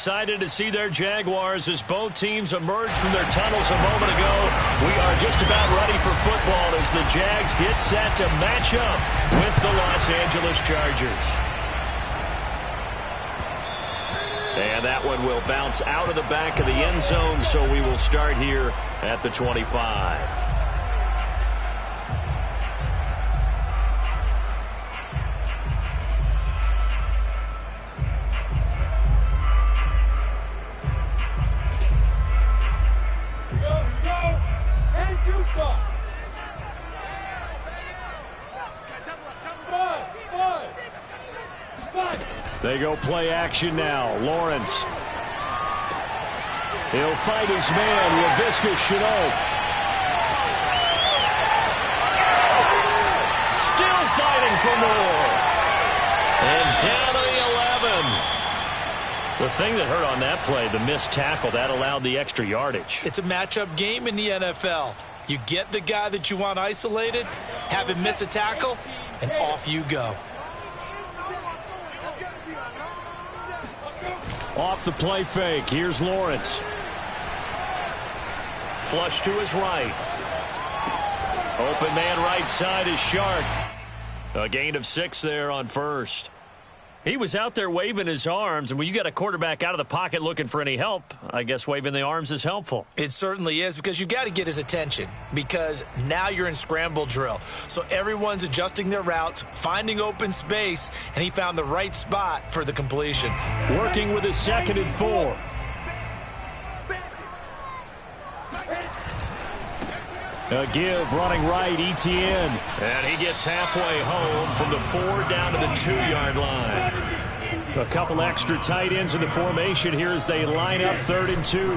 excited to see their Jaguars as both teams emerge from their tunnels a moment ago. We are just about ready for football as the Jags get set to match up with the Los Angeles Chargers. And that one will bounce out of the back of the end zone, so we will start here at the 25. They go play action now. Lawrence. He'll fight his man, Laviska Shenault. Still fighting for more. And down to the 11. The thing that hurt on that play, the missed tackle, that allowed the extra yardage. It's a matchup game in the NFL. You get the guy that you want isolated, have him miss a tackle, and off you go. Off the play fake. Here's Lawrence. Flush to his right. Open man right side is Shark. A gain of 6 there on first. He was out there waving his arms, and when you got a quarterback out of the pocket looking for any help, I guess waving the arms is helpful. It certainly is, because you got to get his attention, because now you're in scramble drill. So everyone's adjusting their routes, finding open space, and he found the right spot for the completion. Working with his 2nd and 4. A give running right, Etienne. And he gets halfway home from the 4 down to the 2-yard line. A couple extra tight ends in the formation here as they line up 3rd and 2.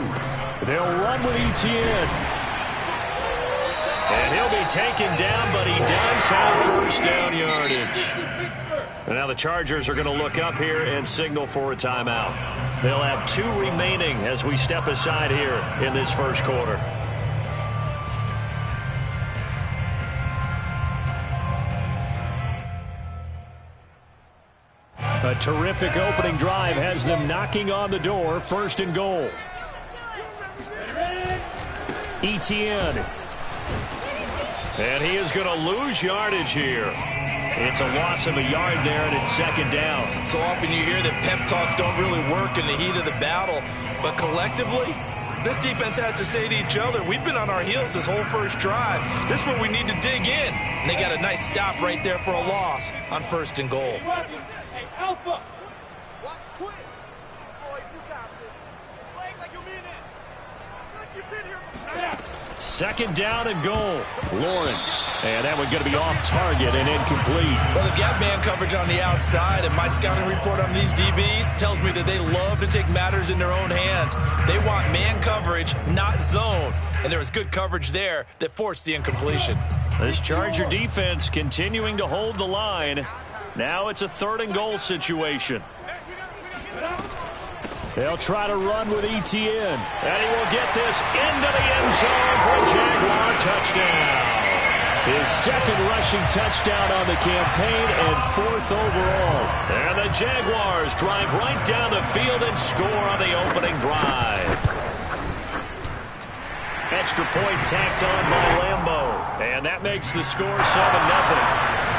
They'll run with Etienne. And he'll be taken down, but he does have first down yardage. And now the Chargers are going to look up here and signal for a timeout. They'll have 2 remaining as we step aside here in this first quarter. A terrific opening drive has them knocking on the door. 1st and goal. Etienne. And he is going to lose yardage here. It's a loss of a yard there, and it's 2nd down. So often you hear that pep talks don't really work in the heat of the battle. But collectively, this defense has to say to each other, we've been on our heels this whole first drive. This is where we need to dig in. And they got a nice stop right there for a loss on 1st and goal. Alpha! Watch twins! Boys, you got this. Playing like you mean it. Like you've been here. 2nd down and goal. Lawrence. And that one going to be off target and incomplete. Well, they've got man coverage on the outside, and my scouting report on these DBs tells me that they love to take matters in their own hands. They want man coverage, not zone. And there was good coverage there that forced the incompletion. This Charger defense continuing to hold the line. Now it's a 3rd and goal situation. They'll try to run with Etienne. And he will get this into the end zone for a Jaguar touchdown. His 2nd rushing touchdown on the campaign and 4th overall. And the Jaguars drive right down the field and score on the opening drive. Extra point tacked on by Lambeau. And that makes the score 7-0.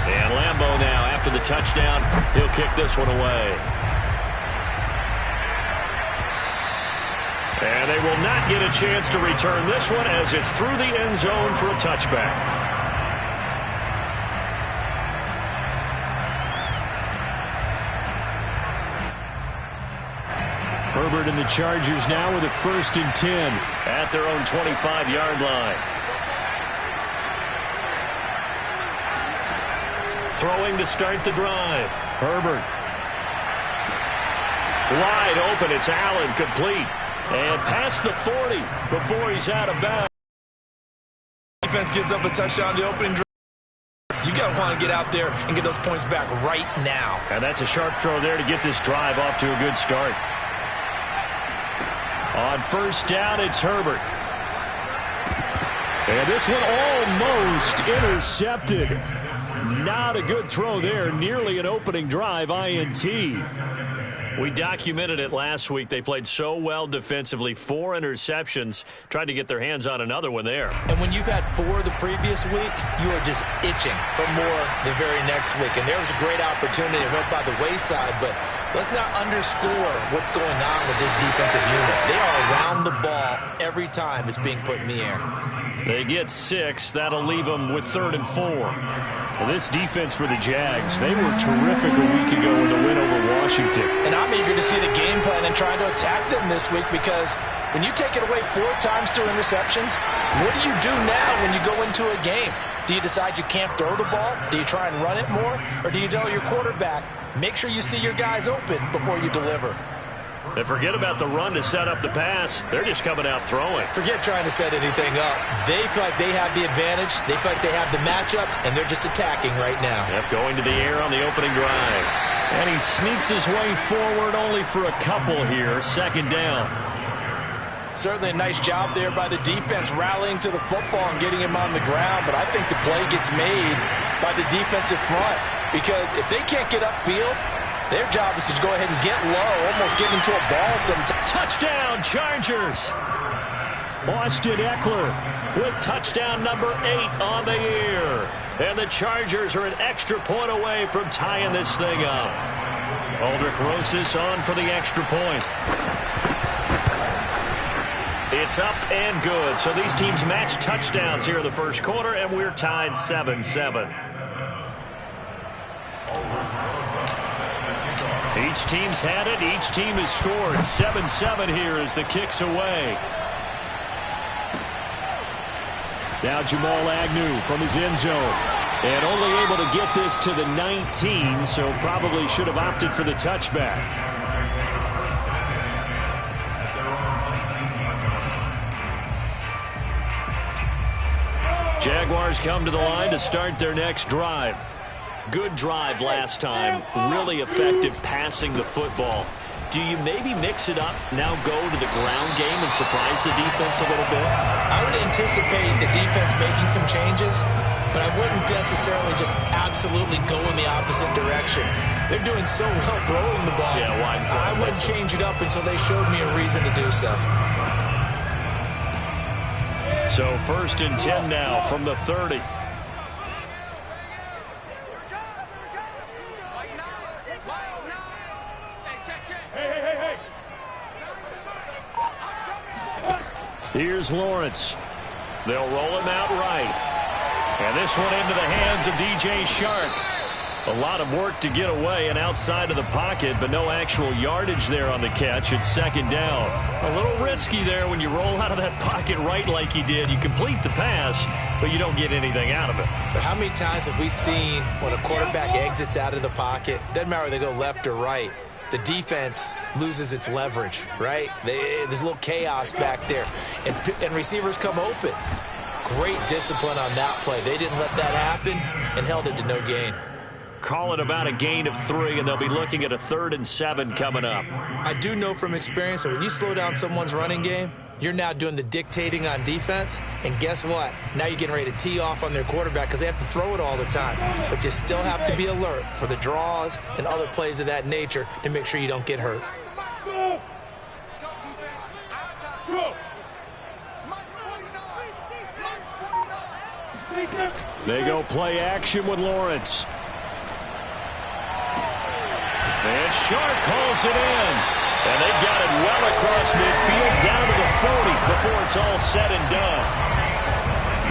And Lambeau now, after the touchdown, he'll kick this one away. And they will not get a chance to return this one as it's through the end zone for a touchback. Herbert and the Chargers now with a 1st and 10 at their own 25-yard line. Throwing to start the drive. Herbert. Wide open. It's Allen, complete. And past the 40 before he's out of bounds. Defense gives up a touchdown the opening drive. You got to want to get out there and get those points back right now. And that's a sharp throw there to get this drive off to a good start. On 1st down, it's Herbert. And this one almost intercepted. Not a good throw there. Nearly an opening drive INT. We documented it last week. They played so well defensively. 4 interceptions. Tried to get their hands on another one there. And when you've had 4 the previous week, you are just itching for more the very next week. And there was a great opportunity that went by the wayside, but let's not underscore what's going on with this defensive unit. They are around the ball every time it's being put in the air. They get 6. That'll leave them with 3rd and 4. Well, this defense for the Jags, they were terrific a week ago in the win over Washington. And I'm eager to see the game plan and trying to attack them this week, because when you take it away 4 times through interceptions, what do you do now when you go into a game? Do you decide you can't throw the ball? Do you try and run it more? Or do you tell your quarterback, make sure you see your guys open before you deliver? And forget about the run to set up the pass. They're just coming out throwing. Forget trying to set anything up. They feel like they have the advantage. They feel like they have the matchups, and they're just attacking right now. Yep, going to the air on the opening drive. And he sneaks his way forward only for a couple here. 2nd down. Certainly a nice job there by the defense rallying to the football and getting him on the ground. But I think the play gets made by the defensive front, because if they can't get upfield, their job is to go ahead and get low, almost get into a ball sometimes. Touchdown, Chargers! Austin Eckler with touchdown number 8 on the year. And the Chargers are an extra point away from tying this thing up. Aldrich Rosas on for the extra point. It's up and good. So these teams match touchdowns here in the first quarter, and we're tied 7-7. Each team's had it. Each team has scored. 7-7 here as the kick's away. Now Jamal Agnew from his end zone. And only able to get this to the 19, so probably should have opted for the touchback. Jaguars come to the line to start their next drive. Good drive last time. Really effective passing the football. Do you maybe mix it up, now go to the ground game and surprise the defense a little bit? I would anticipate the defense making some changes, but I wouldn't necessarily just absolutely go in the opposite direction. They're doing so well throwing the ball. Yeah, well, I wouldn't change it up until they showed me a reason to do so. So 1st and 10 now from the 30. Here's Lawrence. They'll roll him out right. And this one into the hands of DJ Shark. A lot of work to get away and outside of the pocket, but no actual yardage there on the catch. It's 2nd down. A little risky there when you roll out of that pocket right like he did. You complete the pass, but you don't get anything out of it. But how many times have we seen when a quarterback exits out of the pocket, doesn't matter whether they go left or right, the defense loses its leverage, right? There's a little chaos back there, and receivers come open. Great discipline on that play. They didn't let that happen and held it to no gain. Call it about a gain of 3, and they'll be looking at a 3rd and 7 coming up. I do know from experience that when you slow down someone's running game, you're now doing the dictating on defense, and guess what? Now you're getting ready to tee off on their quarterback because they have to throw it all the time. But you still have to be alert for the draws and other plays of that nature to make sure you don't get hurt. They go play action with Lawrence. And Shark calls it in. And they've got it well across midfield down to the 40 before it's all said and done.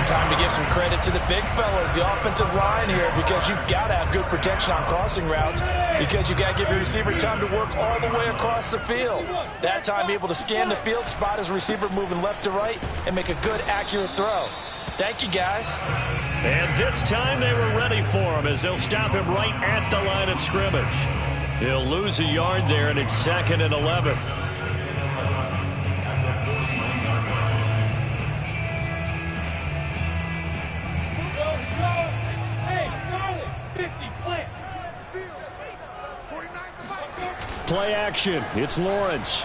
Time to give some credit to the big fellas, the offensive line here, because you've got to have good protection on crossing routes, because you've got to give your receiver time to work all the way across the field. That time able to scan the field, spot his receiver moving left to right, and make a good, accurate throw. Thank you, guys. And this time they were ready for him as they'll stop him right at the line of scrimmage. He'll lose a yard there, and it's 2nd and 11. Play action. It's Lawrence.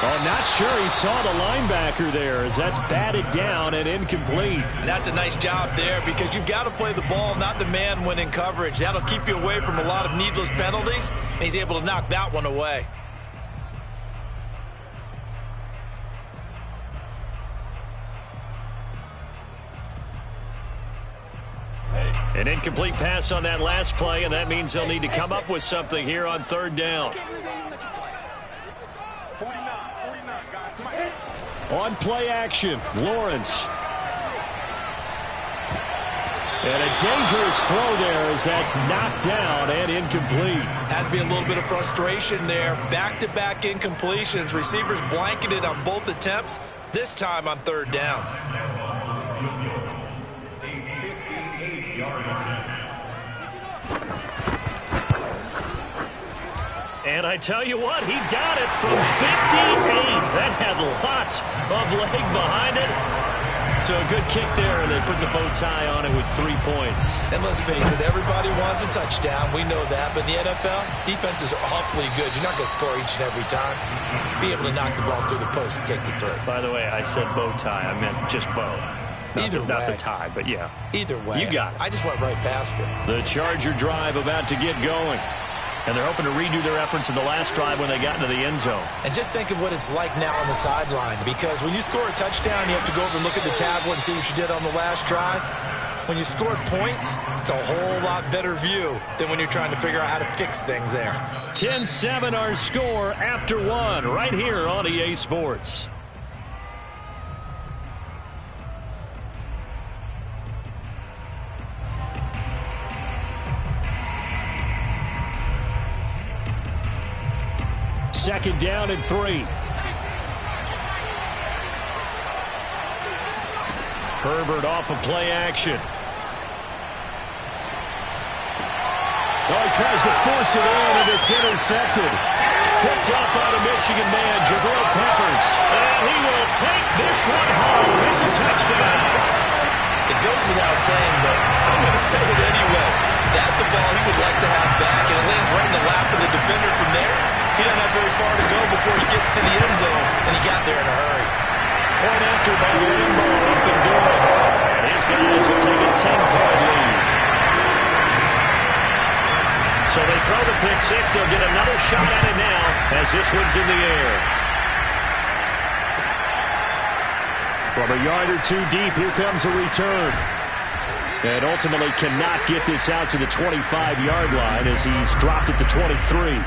Oh, not sure he saw the linebacker there as that's batted down and incomplete. And that's a nice job there because you've got to play the ball, not the man when in coverage. That'll keep you away from a lot of needless penalties, and he's able to knock that one away. An incomplete pass on that last play, and that means they'll need to come up with something here on third down. On play action, Lawrence. And a dangerous throw there as that's knocked down and incomplete. Has to be a little bit of frustration there. Back-to-back incompletions. Receivers blanketed on both attempts, this time on third down. And I tell you what, he got it from 58. That had lots of leg behind it. So a good kick there, and they put the bow tie on it with 3 points. And let's face it, everybody wants a touchdown. We know that. But in the NFL, defenses are awfully good. You're not going to score each and every time. Be able to knock the ball through the post and take the throw. By the way, I said bow tie. I meant just bow. Not the tie, but yeah. Either way. You got it. I just went right past it. The Charger drive about to get going. And they're hoping to redo their efforts in the last drive when they got into the end zone. And just think of what it's like now on the sideline. Because when you score a touchdown, you have to go over and look at the tablet and see what you did on the last drive. When you scored points, it's a whole lot better view than when you're trying to figure out how to fix things there. 10-7 our score after one right here on EA Sports. Second down and 3. Herbert off of play action. Oh, he tries to force it in, and it's intercepted. Picked up by the Michigan man, Jabril Peppers. And he will take this one home. It's a touchdown. It goes without saying, but I'm going to say it anyway. That's a ball he would like to have back, and it lands right in the lap of the defender from there. He doesn't have very far to go before he gets to the end zone, and he got there in a hurry. Point after by Rainbow, up and good. His guys will take a 10-point lead. So they throw the pick six. They'll get another shot at it now as this one's in the air. From a yard or two deep, here comes a return. And ultimately cannot get this out to the 25-yard line as he's dropped at the 23.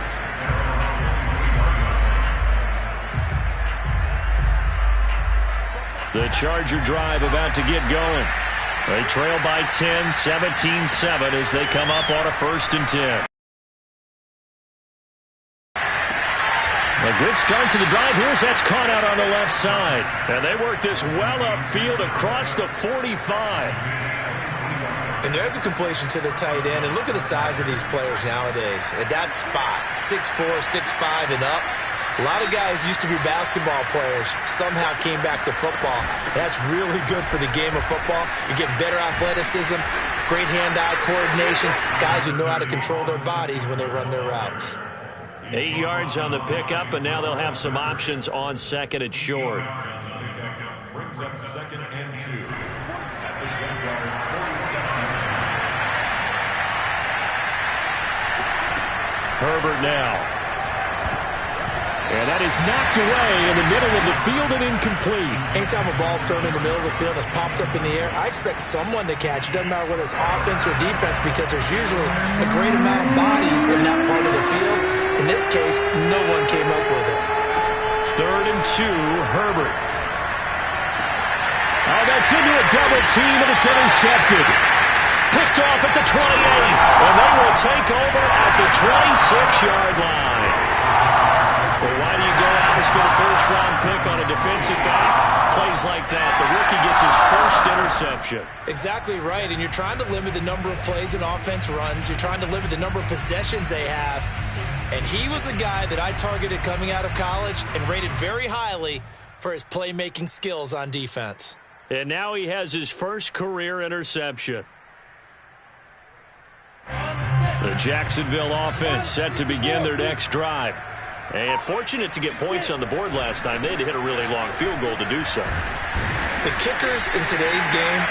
The Charger drive about to get going. They trail by 10, 17-7 as they come up on a 1st and 10. A good start to the drive here as that's caught out on the left side. And they work this well upfield across the 45. And there's a completion to the tight end. And look at the size of these players nowadays. At that spot, 6'4", 6'5", and up. A lot of guys used to be basketball players, somehow came back to football. That's really good for the game of football. You get better athleticism, great hand-eye coordination, guys who know how to control their bodies when they run their routes. 8 yards on the pickup, and now they'll have some options on second and short. Brings up 2nd and 2 at the Jaguars' 47. Herbert now. And that is knocked away in the middle of the field and incomplete. Anytime a ball's thrown in the middle of the field that's popped up in the air, I expect someone to catch. It doesn't matter whether it's offense or defense because there's usually a great amount of bodies in that part of the field. In this case, no one came up with it. 3rd and 2, Herbert. Oh, that's into a double team, and it's intercepted. Picked off at the 28, and they will take over at the 26-yard line. Well, why do you go out and spend a first-round pick on a defensive back? Plays like that. The rookie gets his first interception. Exactly right, and you're trying to limit the number of plays an offense runs. You're trying to limit the number of possessions they have. And he was a guy that I targeted coming out of college and rated very highly for his playmaking skills on defense. And now he has his first career interception. The Jacksonville offense set to begin their next drive. And fortunate to get points on the board last time. They had to hit a really long field goal to do so. The kickers in today's game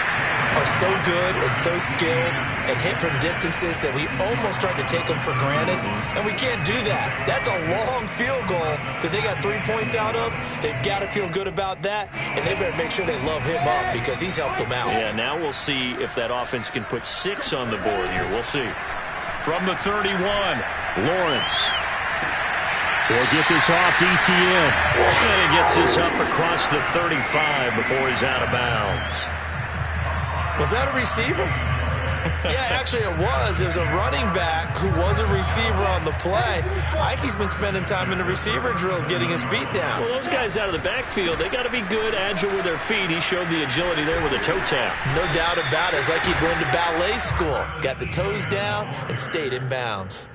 are so good and so skilled and hit from distances that we almost start to take them for granted, and we can't do that. That's a long field goal that they got 3 points out of. They've got to feel good about that, and they better make sure they love him up because he's helped them out. Yeah, now we'll see if that offense can put 6 on the board here. We'll see. From the 31, Lawrence will get this off to ETN. And he gets this up across the 35 before he's out of bounds. Was that a receiver? Yeah, actually it was. It was a running back who was a receiver on the play. I think he's been spending time in the receiver drills getting his feet down. Well, those guys out of the backfield, they got to be good, agile with their feet. He showed the agility there with a toe tap. No doubt about it. It's like he'd gone to ballet school. Got the toes down and stayed in bounds.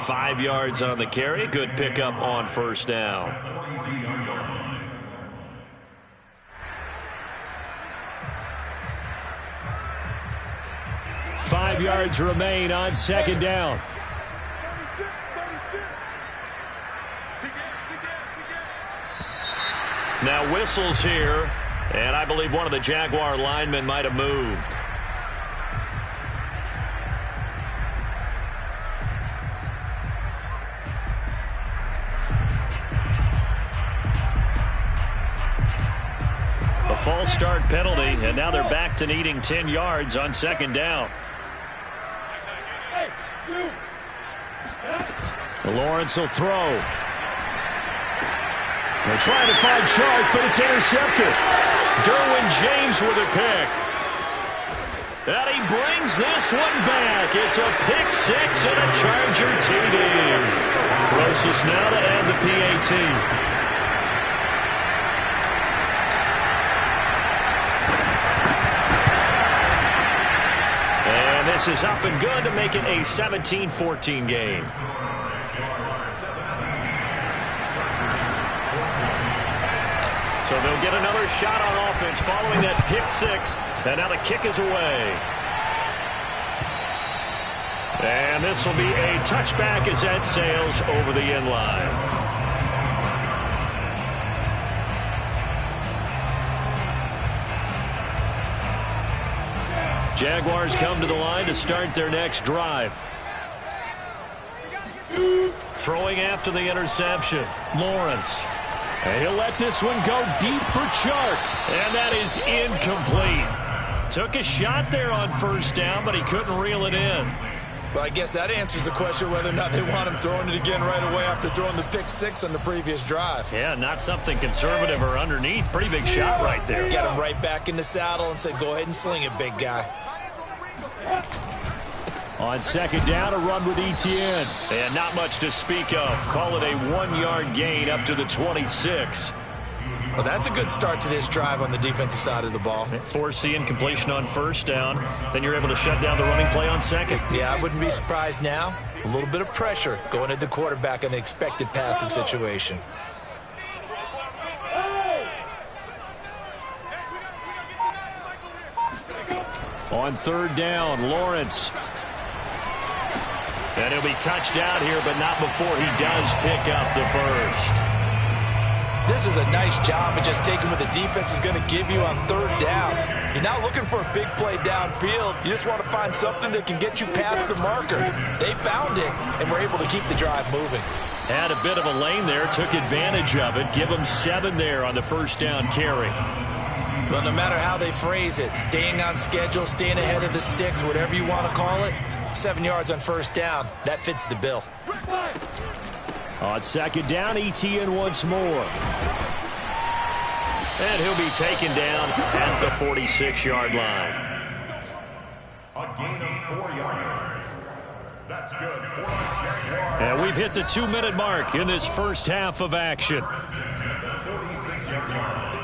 5 yards on the carry. Good pickup on first down. Five yards remain on second down. 36. Now whistles here, and I believe one of the Jaguar linemen might have moved. A false start penalty, and now they're back to needing 10 yards on second down. Lawrence will throw. They're trying to find Chark, but it's intercepted. Derwin James with a pick. And he brings this one back. It's a pick 6 and a Charger TD. Closest now to add the PAT. This is up and good to make it a 17-14 game. So they'll get another shot on offense following that pick 6. And now the kick is away. And this will be a touchback as that sails over the end line. Jaguars come to the line to start their next drive. Throwing after the interception, Lawrence. And he'll let this one go deep for Chark. And that is incomplete. Took a shot there on first down, but he couldn't reel it in. But I guess that answers the question whether or not they want him throwing it again right away after throwing the pick 6 on the previous drive. Yeah, not something conservative or underneath. Pretty big shot right there. Get him right back in the saddle and say, go ahead and sling it, big guy. On second down, a run with ETN. And not much to speak of. Call it a 1-yard gain up to the 26. Well, that's a good start to this drive on the defensive side of the ball. Force the incompletion on first down. Then you're able to shut down the running play on second. Yeah, I wouldn't be surprised now. A little bit of pressure going at the quarterback in an expected passing situation. On third down, Lawrence. And he'll be touched down here, but not before he does pick up the first. This is a nice job of just taking what the defense is going to give you on third down. You're not looking for a big play downfield. You just want to find something that can get you past the marker. They found it and were able to keep the drive moving. Had a bit of a lane there, took advantage of it. Give them 7 there on the first down carry. Well, no matter how they phrase it, staying on schedule, staying ahead of the sticks, whatever you want to call it, 7 yards on first down, that fits the bill. On second down, ETN once more. And he'll be taken down at the 46-yard line. A gain of 4 yards. That's good for the Jaguars. And we've hit the 2-minute mark in this first half of action. 46-yard line.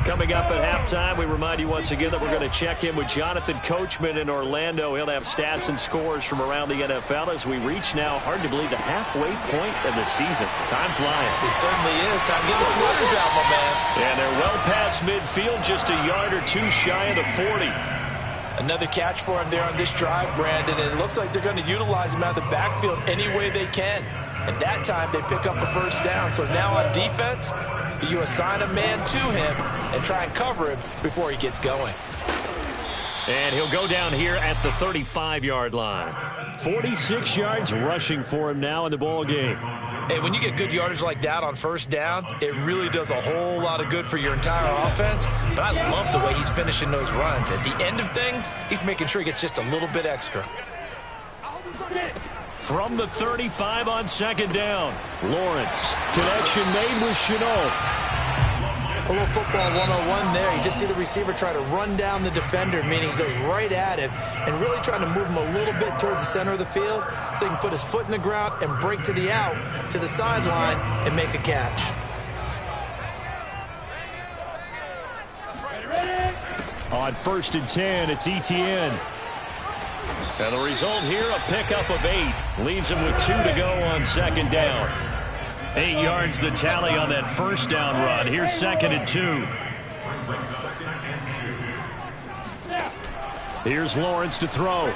Coming up at halftime, we remind you once again that we're going to check in with Jonathan Coachman in Orlando. He'll have stats and scores from around the NFL as we reach now, hard to believe, the halfway point of the season. Time flying. It certainly is. Time to get the sweaters out, my man. And they're well past midfield, just a yard or two shy of the 40. Another catch for him there on this drive, Brandon, and it looks like they're going to utilize him out of the backfield any way they can. And that time they pick up a first down. So now on defense, you assign a man to him and try and cover him before he gets going. And he'll go down here at the 35-yard line. 46 yards rushing for him now in the ball game. Hey, when you get good yardage like that on first down, it really does a whole lot of good for your entire offense. But I love the way he's finishing those runs. At the end of things, he's making sure he gets just a little bit extra. From the 35 on second down, Lawrence. Connection made with Chenault. A little football 101 there. You just see the receiver try to run down the defender, meaning he goes right at him and really trying to move him a little bit towards the center of the field so he can put his foot in the ground and break to the out, to the sideline, and make a catch. On 1st and 10, it's Etienne. And the result here, a pickup of 8. Leaves him with 2 to go on second down. 8 yards the tally on that first down run. Here's 2nd and 2. Here's Lawrence to throw.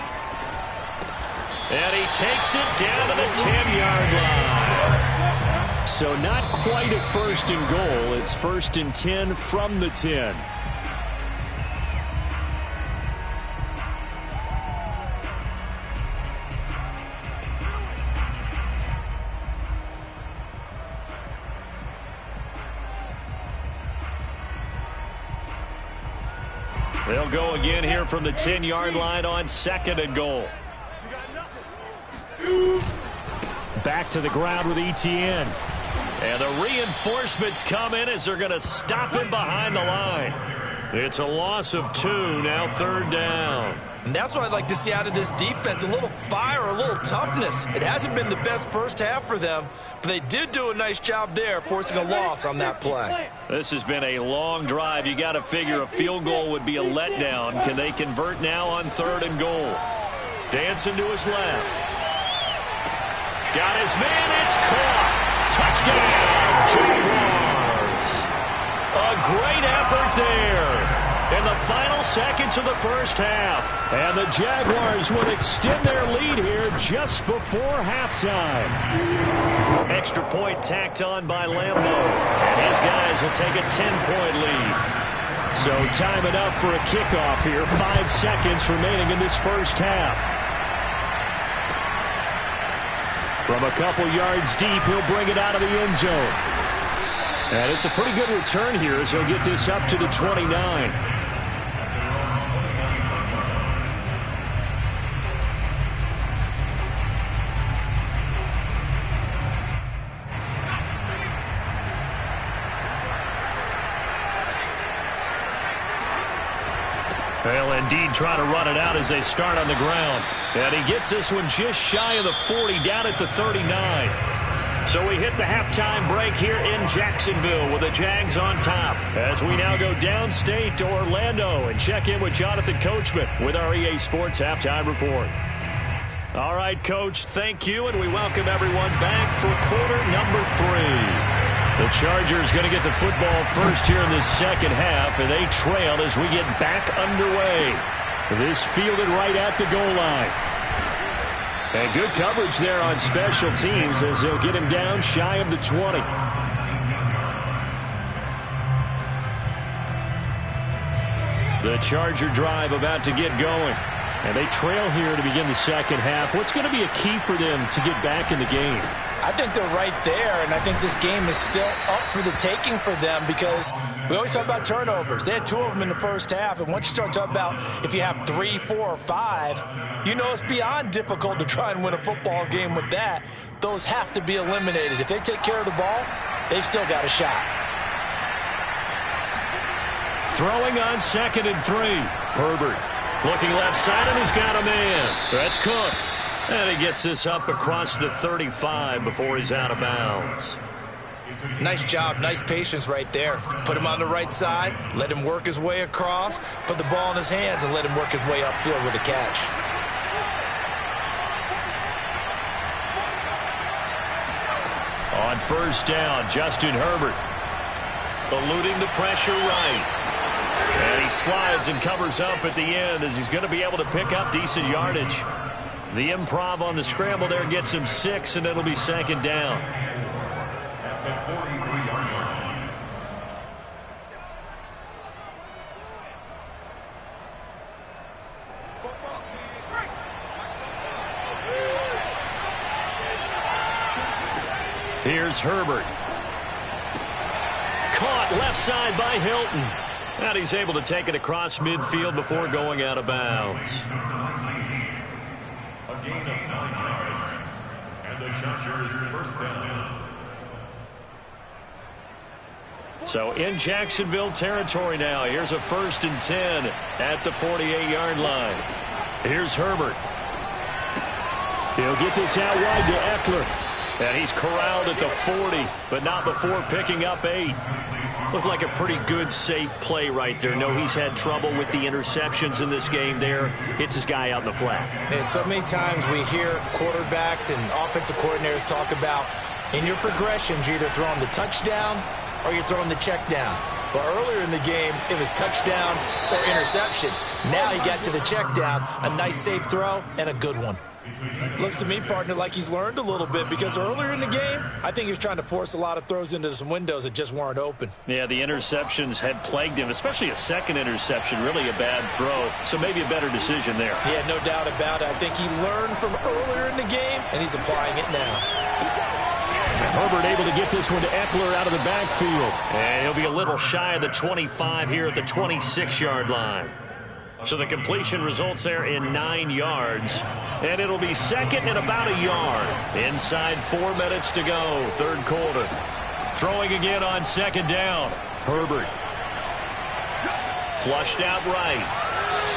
And he takes it down to the 10-yard line. So not quite a 1st and goal. It's 1st and 10 from the 10. They'll go again here from the 10-yard line on 2nd and goal. Back to the ground with Etienne. And the reinforcements come in as they're going to stop him behind the line. It's a loss of 2, now 3rd down. And that's what I'd like to see out of this defense, a little fire, a little toughness. It hasn't been the best first half for them, but they did do a nice job there, forcing a loss on that play. This has been a long drive. You got to figure a field goal would be a letdown. Can they convert now on 3rd and goal? Dancing to his left. Got his man, it's caught. Touchdown, Jaguars. A great effort there in the final seconds of the first half. And the Jaguars will extend their lead here just before halftime. Extra point tacked on by Lambeau. And his guys will take a 10-point lead. So time enough for a kickoff here. 5 seconds remaining in this first half. From a couple yards deep, he'll bring it out of the end zone. And it's a pretty good return here as he'll get this up to the 29. They'll indeed try to run it out as they start on the ground. And he gets this one just shy of the 40, down at the 39. So we hit the halftime break here in Jacksonville with the Jags on top. As we now go downstate to Orlando and check in with Jonathan Coachman with our EA Sports Halftime Report. All right, Coach, thank you, and we welcome everyone back for quarter number 3. The Chargers going to get the football first here in this second half, and they trail as we get back underway. This fielded right at the goal line. And good coverage there on special teams as they'll get him down shy of the 20. The Charger drive about to get going. And they trail here to begin the second half. What's going to be a key for them to get back in the game? I think they're right there, and I think this game is still up for the taking for them because we always talk about turnovers. They had 2 of them in the first half, and once you start talking about if you have 3, 4, or 5, you know it's beyond difficult to try and win a football game with that. Those have to be eliminated. If they take care of the ball, they've still got a shot. Throwing on 2nd and 3. Herbert looking left side, and he's got a man. That's Cook. And he gets this up across the 35 before he's out of bounds. Nice job, nice patience right there. Put him on the right side, let him work his way across, put the ball in his hands, and let him work his way upfield with a catch. On first down, Justin Herbert eluding the pressure right. And he slides and covers up at the end as he's going to be able to pick up decent yardage. The improv on the scramble there gets him 6, and it'll be second down. At the 43-yard line. Here's Herbert. Caught left side by Hilton. And he's able to take it across midfield before going out of bounds. A gain of 9 yards. And the Chargers first down. So in Jacksonville territory now. Here's a 1st and 10 at the 48-yard line. Here's Herbert. He'll get this out wide to Eckler. And he's corralled at the 40, but not before picking up 8. Looked like a pretty good, safe play right there. No, he's had trouble with the interceptions in this game there. Hits his guy out in the flat. And so many times we hear quarterbacks and offensive coordinators talk about in your progressions, you're either throwing the touchdown or you're throwing the check down. But earlier in the game, it was touchdown or interception. Now he got to the check down, a nice safe throw, and a good one. Looks to me, partner, like he's learned a little bit because earlier in the game, I think he was trying to force a lot of throws into some windows that just weren't open. Yeah, the interceptions had plagued him, especially a second interception, really a bad throw. So maybe a better decision there. Yeah, no doubt about it. I think he learned from earlier in the game, and he's applying it now. Herbert able to get this one to Eckler out of the backfield. And he'll be a little shy of the 25 here at the 26-yard line. So the completion results there in 9 yards. And it'll be second and about a yard. Inside 4 minutes to go, third quarter. Throwing again on second down. Herbert. Flushed out right.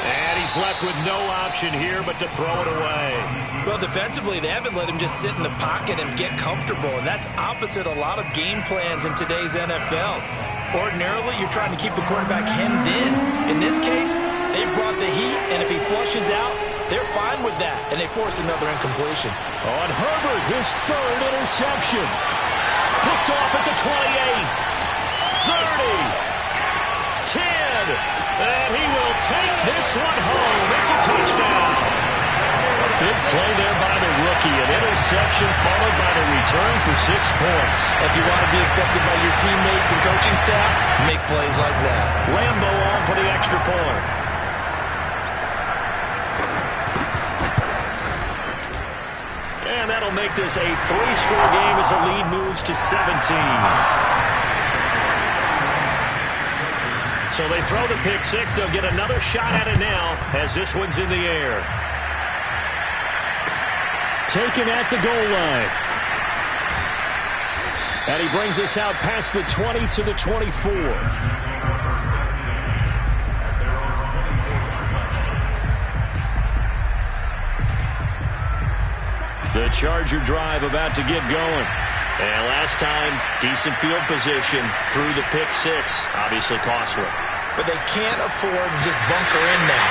And he's left with no option here but to throw it away. Well, defensively, they haven't let him just sit in the pocket and get comfortable. And that's opposite a lot of game plans in today's NFL. Ordinarily, you're trying to keep the quarterback hemmed in. In this case, they brought the heat, and if he flushes out, they're fine with that, and they force another incompletion. On Herbert, his 3rd interception. Picked off at the 28, 30, 10, and he will take this one home. It's a touchdown. A big play there by the rookie. An interception followed by the return for 6 points. If you want to be accepted by your teammates and coaching staff, make plays like that. Lambo on for the extra point. And that'll make this a 3-score game as the lead moves to 17. So they throw the pick 6. They'll get another shot at it now as this one's in the air. Taken at the goal line. And he brings us out past the 20 to the 24. The Charger drive about to get going. And last time, decent field position through the pick 6. Obviously costly. But they can't afford to just bunker in now.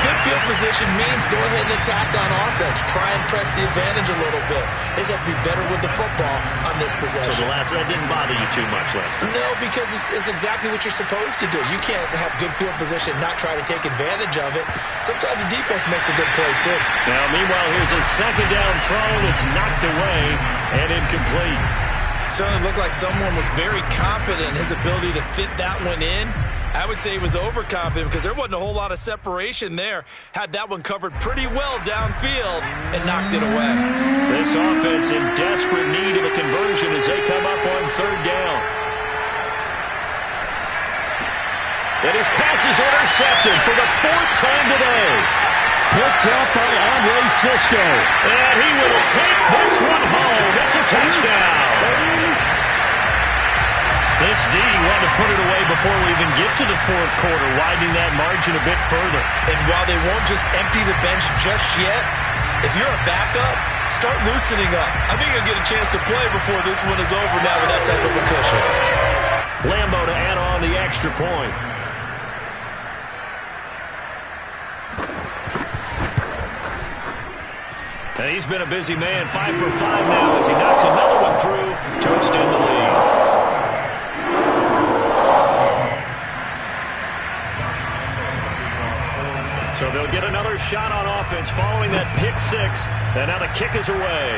Good field position means go ahead and attack on offense. Try and press the advantage a little bit. They just have to be better with the football on this possession. So that didn't bother you too much last time? No, because it's exactly what you're supposed to do. You can't have good field position and not try to take advantage of it. Sometimes the defense makes a good play, too. Now, meanwhile, here's a second down throw that's knocked away and incomplete. Certainly looked like someone was very confident in his ability to fit that one in. I would say he was overconfident because there wasn't a whole lot of separation there. Had that one covered pretty well downfield and knocked it away. This offense in desperate need of a conversion as they come up on third down. And his pass is intercepted for the 4th time today. Picked up by Andre Cisco. And he will take this one home. It's a touchdown. This D wanted to put it away before we even get to the 4th quarter, widening that margin a bit further. And while they won't just empty the bench just yet, if you're a backup, start loosening up. I think you'll get a chance to play before this one is over now with that type of a cushion. Lambo to add on the extra point. And he's been a busy man, 5 for 5 now as he knocks another one through to extend the lead. So they'll get another shot on offense following that pick six. And now the kick is away.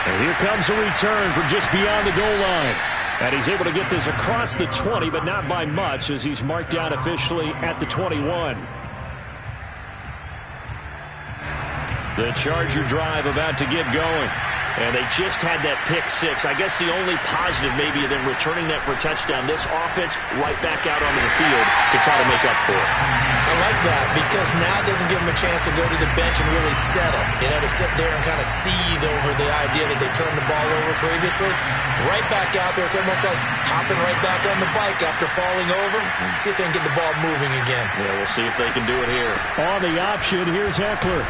And here comes a return from just beyond the goal line. And he's able to get this across the 20, but not by much as he's marked down officially at the 21. The Charger drive about to get going. And they just had that pick six. I guess the only positive maybe of them returning that for a touchdown. This offense right back out onto the field to try to make up for it. I like that because now it doesn't give them a chance to go to the bench and really settle. You know, to sit there and kind of seethe over the idea that they turned the ball over previously. Right back out there. It's almost like hopping right back on the bike after falling over. See if they can get the ball moving again. Yeah, we'll see if they can do it here. On the option, here's Eckler.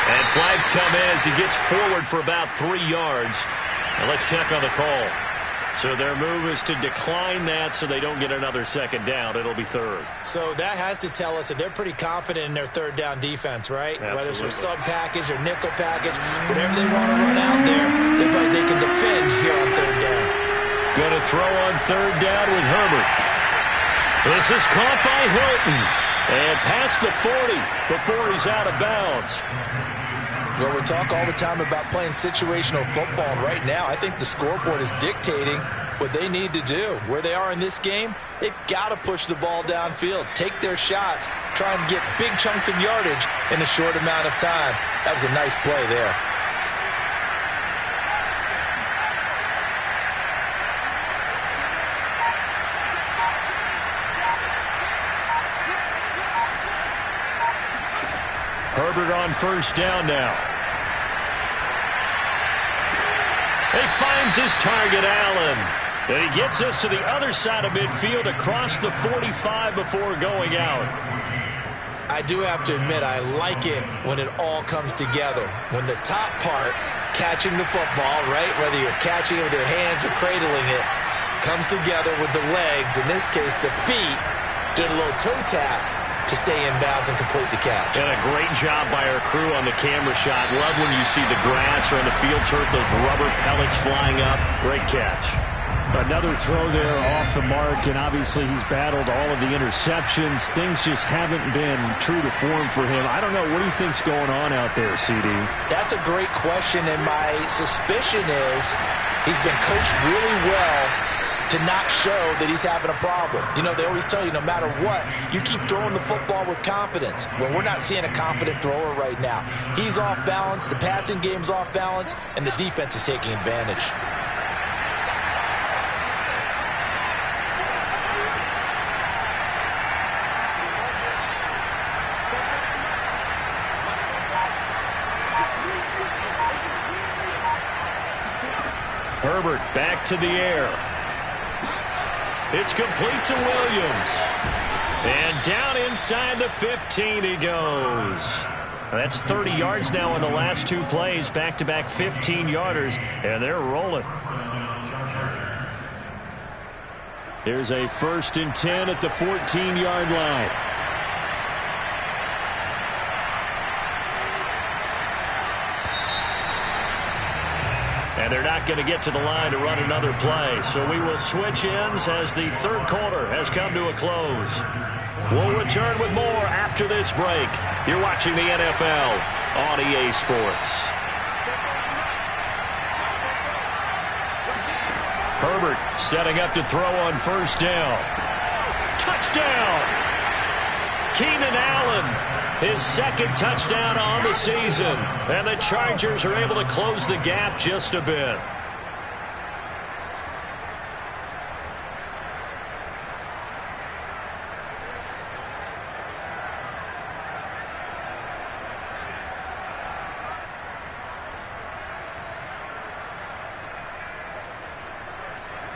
And flags come in as he gets forward for about 3 yards. And let's check on the call. So their move is to decline that so they don't get another second down. It'll be third. So that has to tell us that they're pretty confident in their third down defense, right? Absolutely. Whether it's their sub package or nickel package, whatever they want to run out there, they feel like they can defend here on third down. Going to throw on third down with Herbert. This is caught by Hilton. And past the 40 before he's out of bounds. Well, we talk all the time about playing situational football. And right now, I think the scoreboard is dictating what they need to do. Where they are in this game, they've got to push the ball downfield, take their shots, try and get big chunks of yardage in a short amount of time. That was a nice play there. Herbert on first down now. He finds his target, Allen. And he gets us to the other side of midfield across the 45 before going out. I do have to admit, I like it when it all comes together. When the top part, catching the football, right, whether you're catching it with your hands or cradling it, comes together with the legs, in this case the feet, doing a little toe tap to stay in bounds and complete the catch. And a great job by our crew on the camera shot. Love when you see the grass or on the field turf, those rubber pellets flying up. Great catch. Another throw there off the mark, and obviously he's battled all of the interceptions. Things just haven't been true to form for him. I don't know. What do you think's going on out there, CD? That's a great question, and my suspicion is he's been coached really well to not show that he's having a problem. You know, they always tell you no matter what, you keep throwing the football with confidence. Well, we're not seeing a confident thrower right now. He's off balance, the passing game's off balance, and the defense is taking advantage. Herbert back to the air. It's complete to Williams. And down inside the 15 he goes. That's 30 yards now in the last two plays. Back-to-back 15-yarders. And they're rolling. Here's a 1st and 10 at the 14-yard line. And they're not going to get to the line to run another play. So we will switch ends as the third quarter has come to a close. We'll return with more after this break. You're watching the NFL on EA Sports. Herbert setting up to throw on first down. Touchdown! Keenan Allen. His second touchdown on the season. And the Chargers are able to close the gap just a bit.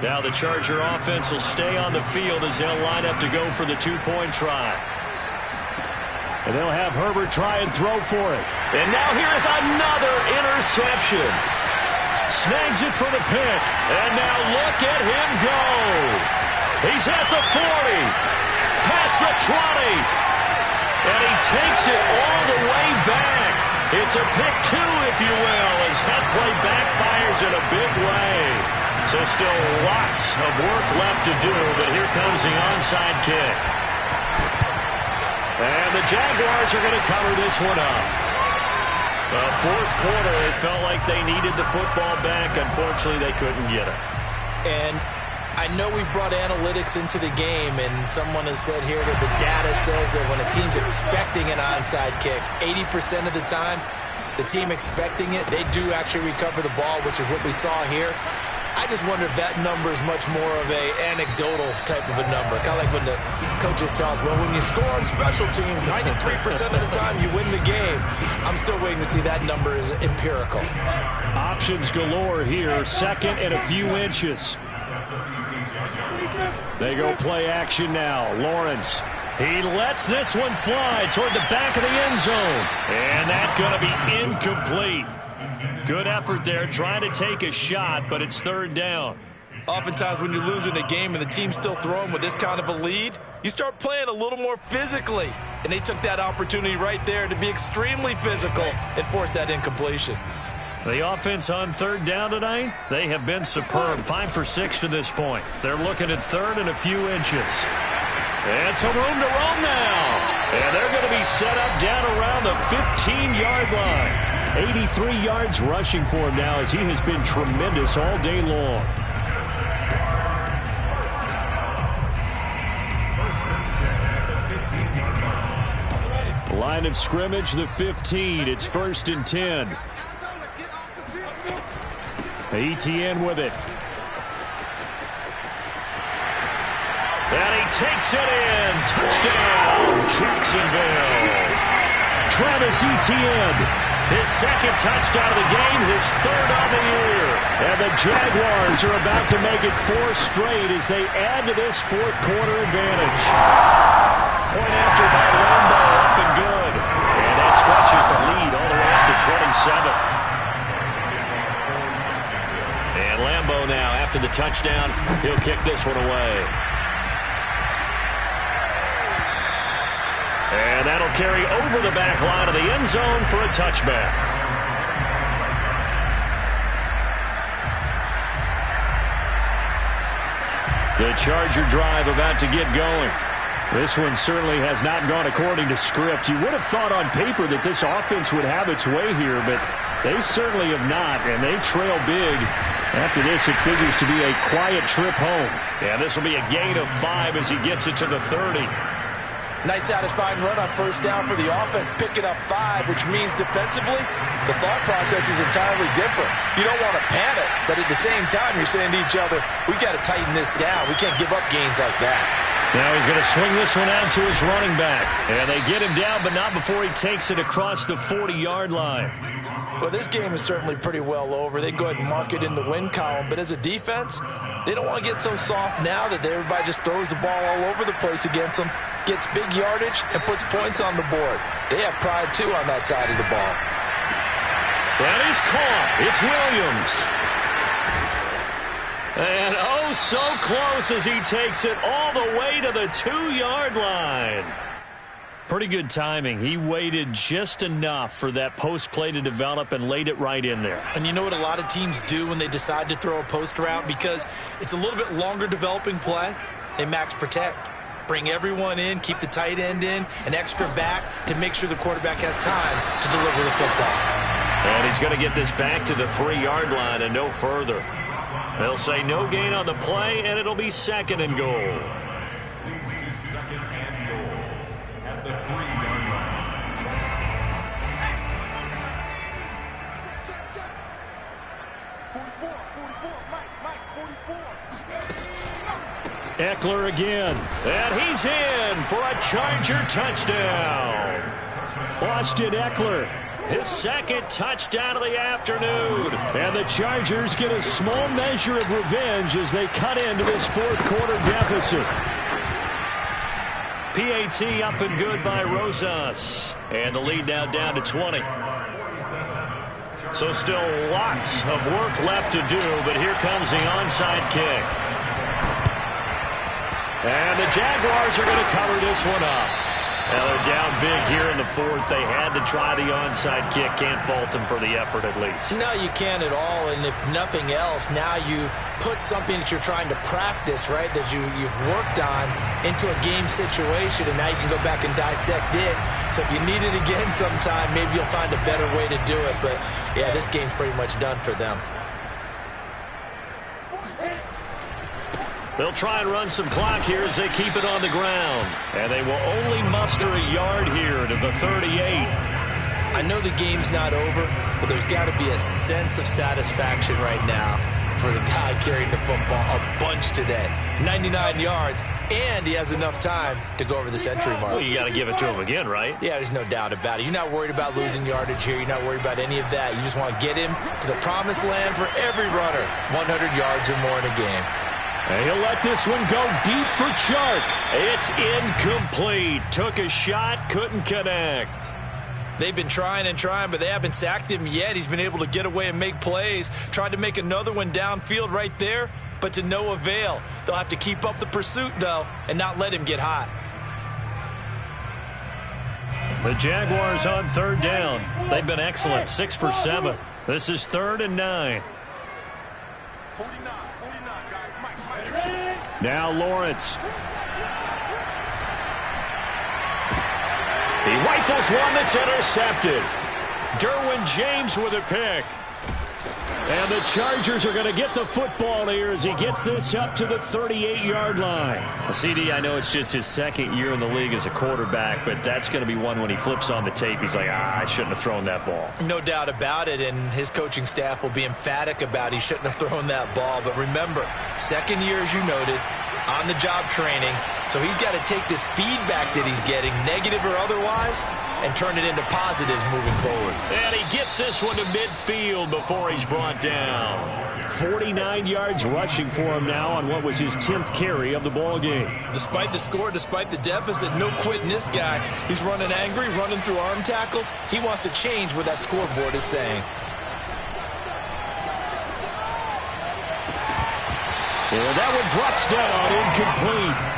Now the Charger offense will stay on the field as they'll line up to go for the two-point try. And they'll have Herbert try and throw for it. And now here's another interception. Snags it for the pick. And now look at him go. He's at the 40. Past the 20. And he takes it all the way back. It's a pick two, if you will, as that play backfires in a big way. So still lots of work left to do, but here comes the onside kick. And the Jaguars are going to cover this one up. The fourth quarter, it felt like they needed the football back. Unfortunately, they couldn't get it. And I know we brought analytics into the game, and someone has said here that the data says that when a team's expecting an onside kick, 80% of the time, the team expecting it, they do actually recover the ball, which is what we saw here. I just wonder if that number is much more of a anecdotal type of a number. Kind of like when the coaches tell us, well, when you score on special teams, 93% of the time you win the game. I'm still waiting to see that number is empirical. Options galore here. Second and a few inches. They go play action now. Lawrence. He lets this one fly toward the back of the end zone. And that's going to be incomplete. Good effort there, trying to take a shot, but it's third down. Oftentimes when you're losing a game and the team's still throwing with this kind of a lead, you start playing a little more physically. And they took that opportunity right there to be extremely physical and force that incompletion. The offense on third down tonight, they have been superb. 5 for 6 to this point. They're looking at third and a few inches. And some room to roam now. And they're going to be set up down around the 15-yard line. 83 yards rushing for him now as he has been tremendous all day long. Line of scrimmage, the 15. It's 1st and 10. ETN with it. And he takes it in. Touchdown, Jacksonville. Travis Etienne. His second touchdown of the game, his third on the year. And the Jaguars are about to make it 4 straight as they add to this fourth quarter advantage. Point after by Lambo, up and good. And that stretches the lead all the way up to 27. And Lambo now, after the touchdown, he'll kick this one away. And that'll carry over the back line of the end zone for a touchback. The Charger drive about to get going. This one certainly has not gone according to script. You would have thought on paper that this offense would have its way here, but they certainly have not, and they trail big. After this, it figures to be a quiet trip home. And this will be a gain of 5 as he gets it to the 30. Nice satisfying run on first down for the offense, picking up 5, which means defensively, the thought process is entirely different. You don't want to panic, but at the same time, you're saying to each other, we got to tighten this down. We can't give up gains like that. Now he's going to swing this one out to his running back. And they get him down, but not before he takes it across the 40-yard line. Well, this game is certainly pretty well over. They go ahead and mark it in the win column, but as a defense, they don't want to get so soft now that everybody just throws the ball all over the place against them, gets big yardage, and puts points on the board. They have pride, too, on that side of the ball. That is caught. It's Williams. And oh, so close as he takes it all the way to the 2-yard line. Pretty good timing. He waited just enough for that post play to develop and laid it right in there. And you know what a lot of teams do when they decide to throw a post route? Because it's a little bit longer developing play, they max protect. Bring everyone in, keep the tight end in, an extra back to make sure the quarterback has time to deliver the football. And he's going to get this back to the 3-yard line and no further. They'll say no gain on the play, and it'll be 2nd and goal. Leads to 2nd and goal at the 3-yard line. Check. 44, Mike, 44. Eckler again, and he's in for a Charger touchdown. Austin Eckler, his second touchdown of the afternoon. And the Chargers get a small measure of revenge as they cut into this fourth quarter deficit. PAT up and good by Rosas. And the lead now down to 20. So still lots of work left to do, but here comes the onside kick. And the Jaguars are going to cover this one up. Well, they're down big here in the fourth. They had to try the onside kick. Can't fault them for the effort at least. No, you can't at all. And if nothing else, now you've put something that you're trying to practice, right, that you've worked on into a game situation, and now you can go back and dissect it. So if you need it again sometime, maybe you'll find a better way to do it. But, yeah, this game's pretty much done for them. They'll try and run some clock here as they keep it on the ground. And they will only muster a yard here to the 38. I know the game's not over, but there's got to be a sense of satisfaction right now for the guy carrying the football a bunch today. 99 yards, and he has enough time to go over the century mark. Well, you got to give it to him again, right? Yeah, there's no doubt about it. You're not worried about losing yardage here. You're not worried about any of that. You just want to get him to the promised land for every runner. 100 yards or more in a game. And he'll let this one go deep for Chark. It's incomplete. Took a shot, couldn't connect. They've been trying and trying, but they haven't sacked him yet. He's been able to get away and make plays. Tried to make another one downfield right there, but to no avail. They'll have to keep up the pursuit, though, and not let him get hot. The Jaguars on third down. They've been excellent, 6 for 7. This is 3rd and 9. 49, guys. Mike. Now Lawrence. He rifles one that's intercepted. Derwin James with a pick. And the Chargers are going to get the football here as he gets this up to the 38-yard line. CD, I know it's just his second year in the league as a quarterback, but that's going to be one when he flips on the tape. He's like, I shouldn't have thrown that ball. No doubt about it, and his coaching staff will be emphatic about he shouldn't have thrown that ball. But remember, second year, as you noted, on-the-job training, so he's got to take this feedback that he's getting, negative or otherwise, and turn it into positives moving forward. And he gets this one to midfield before he's brought down. 49 yards rushing for him now on what was his 10th carry of the ball game. Despite the score, despite the deficit, no quitting this guy. He's running angry, running through arm tackles. He wants to change what that scoreboard is saying. And that one drops down, incomplete.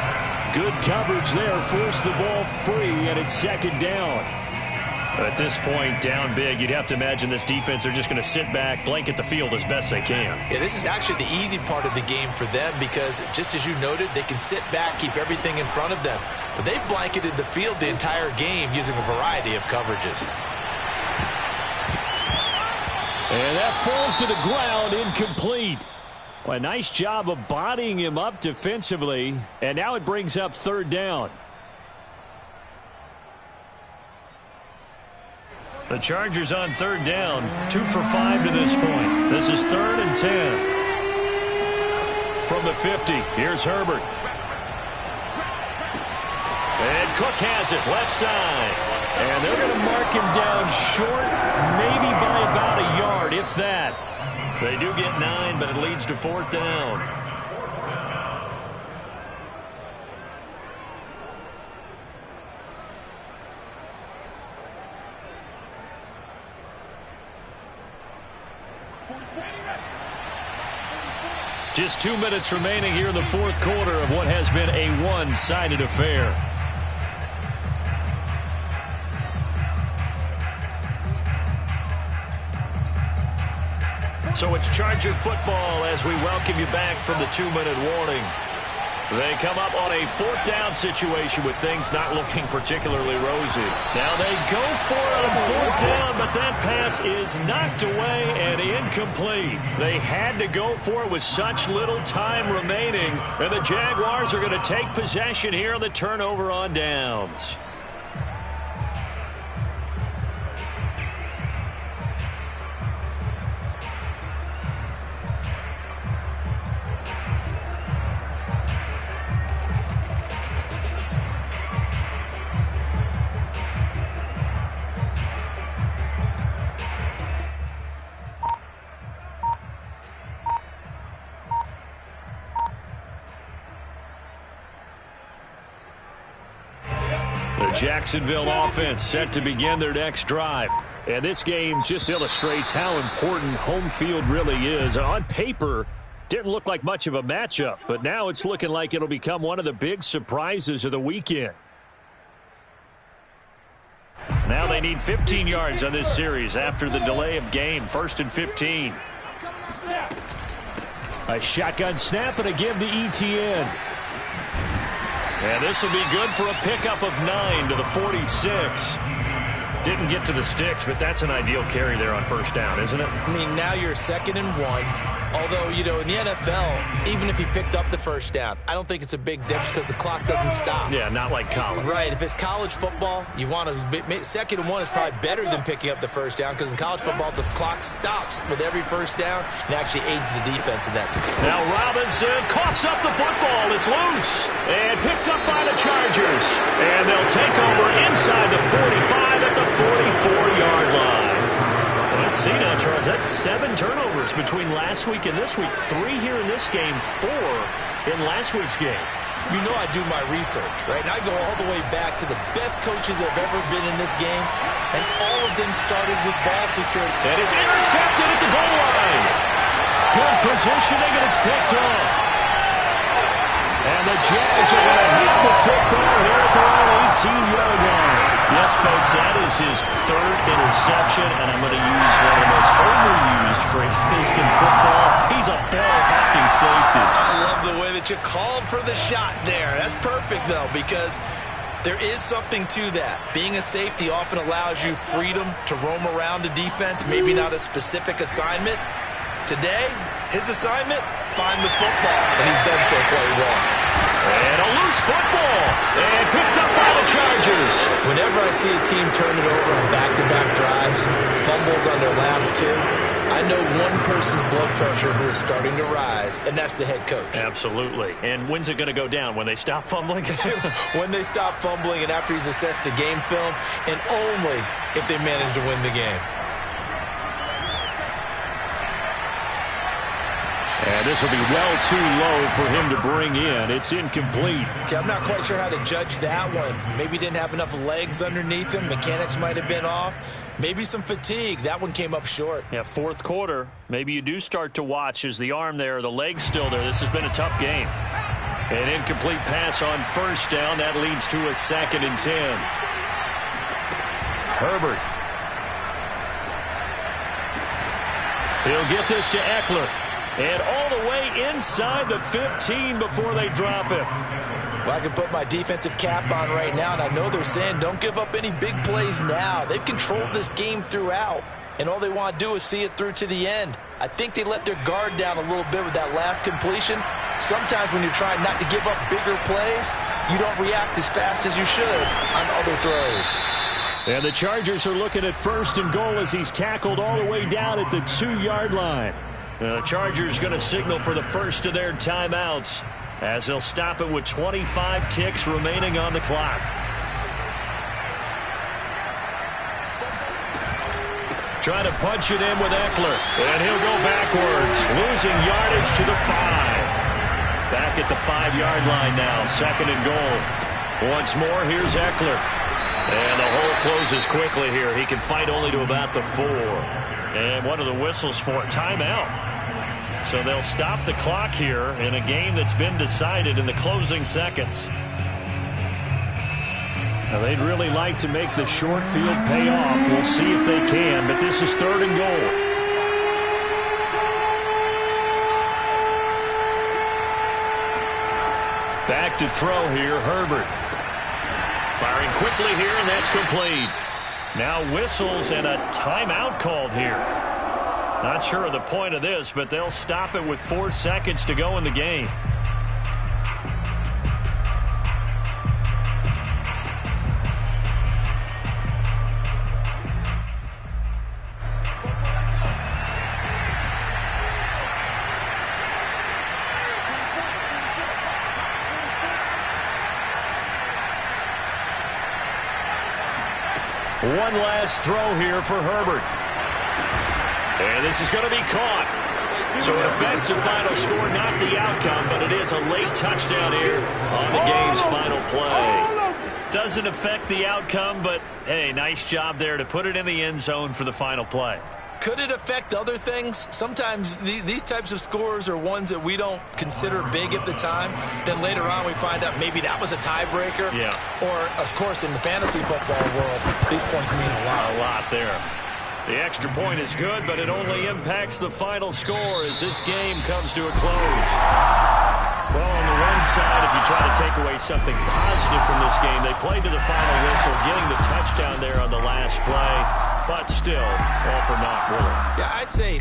Good coverage there, forced the ball free, and it's 2nd down. At this point, down big, you'd have to imagine this defense, they're just going to sit back, blanket the field as best they can. Yeah, this is actually the easy part of the game for them because, just as you noted, they can sit back, keep everything in front of them. But they've blanketed the field the entire game using a variety of coverages. And that falls to the ground, incomplete. Well, a nice job of bodying him up defensively, and now it brings up 3rd down. The Chargers on 3rd down, 2 for 5 to this point. This is 3rd and 10. From the 50, here's Herbert. And Cook has it, left side. And they're going to mark him down short, maybe by about a yard, if that. They do get 9, but it leads to 4th down. Just 2 minutes remaining here in the 4th quarter of what has been a one-sided affair. So it's Charger football as we welcome you back from the 2-minute warning. They come up on a 4th down situation with things not looking particularly rosy. Now they go for it on 4th down, but that pass is knocked away and incomplete. They had to go for it with such little time remaining, and the Jaguars are going to take possession here on the turnover on downs. Jacksonville offense set to begin their next drive. And this game just illustrates how important home field really is. On paper, didn't look like much of a matchup, but now it's looking like it'll become one of the big surprises of the weekend. they need 15 yards on this series after the delay of game. 1st and 15. A shotgun snap and a give to Etienne. And this will be good for a pickup of 9 to the 46. Didn't get to the sticks, but that's an ideal carry there on 1st down, isn't it? I mean, now you're 2nd and 1. Although, you know, in the NFL, even if he picked up the 1st down, I don't think it's a big difference because the clock doesn't stop. Yeah, not like college. Right. If it's college football, you want to 2nd and 1 is probably better than picking up the 1st down because in college football, the clock stops with every 1st down and actually aids the defense in that situation. Now Robinson coughs up the football. It's loose and picked up by the Chargers. And they'll take over inside the 45 at the 44-yard line. Let's see now, Charles. That's 7 turnovers between last week and this week. 3 here in this game, 4 in last week's game. You know I do my research, right? And I go all the way back to the best coaches that have ever been in this game, and all of them started with ball security. And it's intercepted at the goal line. Good positioning, and it's picked off. And the Jags are going to hit the football here at their own 18-yard line. Yes, folks, that is his 3rd interception, and I'm going to use one of the most overused phrases in football. He's a ball-hacking safety. I love the way that you called for the shot there. That's perfect, though, because there is something to that. Being a safety often allows you freedom to roam around a defense, maybe not a specific assignment. Today, his assignment, find the football, and he's done so quite well. And a loose football, and picked up by the Chargers. Whenever I see a team turn it over on back-to-back drives, fumbles on their last 2, I know one person's blood pressure who is starting to rise, and that's the head coach. Absolutely. And when's it going to go down? When they stop fumbling? When they stop fumbling and after he's assessed the game film, and only if they manage to win the game. And this will be well too low for him to bring in. It's incomplete. Okay, I'm not quite sure how to judge that one. Maybe didn't have enough legs underneath him. Mechanics might have been off. Maybe some fatigue. That one came up short. Yeah, 4th quarter. Maybe you do start to watch as the arm there, the leg's still there. This has been a tough game. An incomplete pass on 1st down. That leads to a 2nd and 10. Herbert. He'll get this to Eckler. And all the way inside the 15 before they drop him. Well, I can put my defensive cap on right now, and I know they're saying don't give up any big plays now. They've controlled this game throughout, and all they want to do is see it through to the end. I think they let their guard down a little bit with that last completion. Sometimes when you're trying not to give up bigger plays, you don't react as fast as you should on other throws. And the Chargers are looking at 1st and goal as he's tackled all the way down at the 2-yard line. The Chargers going to signal for the first of their timeouts as they'll stop it with 25 ticks remaining on the clock. Trying to punch it in with Eckler, and he'll go backwards, losing yardage to the 5. Back at the 5-yard line now, 2nd and goal. Once more, here's Eckler. And the hole closes quickly here. He can fight only to about the 4. And what are the whistles for? Timeout. So they'll stop the clock here in a game that's been decided in the closing seconds. Now, they'd really like to make the short field pay off. We'll see if they can, but this is 3rd and goal. Back to throw here, Herbert. Firing quickly here, and that's complete. Now whistles and a timeout called here. Not sure of the point of this, but they'll stop it with 4 seconds to go in the game. One last throw here for Herbert. And this is going to be caught. So it affects the final score, not the outcome, but it is a late touchdown here on the game's final play. Doesn't affect the outcome, but, hey, nice job there to put it in the end zone for the final play. Could it affect other things? Sometimes these types of scores are ones that we don't consider big at the time. Then later on we find out maybe that was a tiebreaker. Yeah. Or, of course, in the fantasy football world, these points mean a lot. A lot there. The extra point is good, but it only impacts the final score as this game comes to a close. Well, on the one side, if you try to take away something positive from this game, they played to the final whistle, getting the touchdown there on the last play, but still, all for naught, really. Yeah, I'd say